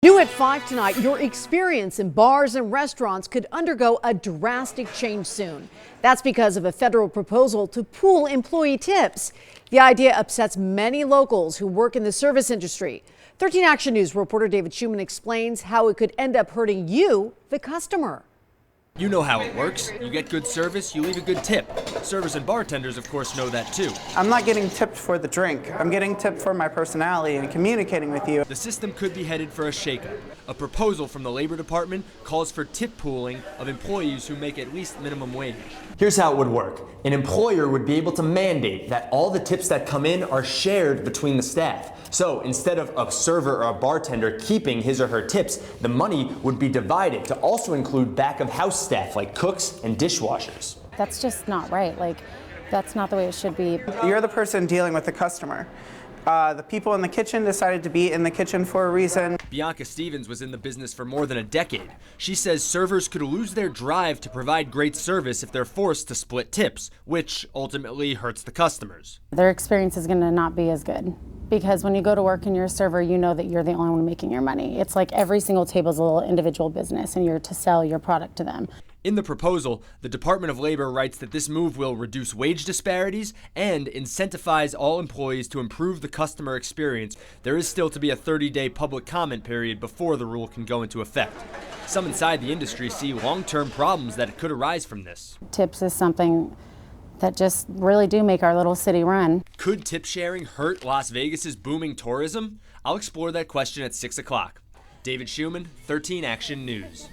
New at 5 tonight, your experience in bars and restaurants could undergo a drastic change soon. That's because of a federal proposal to pool employee tips. The idea upsets many locals who work in the service industry. 13 Action News reporter David Schuman explains how it could end up hurting you, the customer. You know how it works. You get good service, you leave a good tip. Servers and bartenders, of course, know that too. I'm not getting tipped for the drink. I'm getting tipped for my personality and communicating with you. The system could be headed for a shakeup. A proposal from the Labor Department calls for tip pooling of employees who make at least minimum wage. Here's how it would work. An employer would be able to mandate that all the tips that come in are shared between the staff. So instead of a server or a bartender keeping his or her tips, the money would be divided to also include back of house staff like cooks and dishwashers. That's just not right. That's not the way it should be. You're the person dealing with the customer. The people in the kitchen decided to be in the kitchen for a reason. Bianca Stevens was in the business for more than a decade. She says servers could lose their drive to provide great service if they're forced to split tips, which ultimately hurts the customers. Their experience is going to not be as good. Because when you go to work and you're a server, you know that you're the only one making your money. It's like every single table is a little individual business and you're to sell your product to them. In the proposal, the Department of Labor writes that this move will reduce wage disparities and incentivize all employees to improve the customer experience. There is still to be a 30-day public comment period before the rule can go into effect. Some inside the industry see long-term problems that could arise from this. Tips is something that just really do make our little city run. Could tip sharing hurt Las Vegas's booming tourism? I'll explore that question at 6 o'clock. David Schuman, 13 Action News.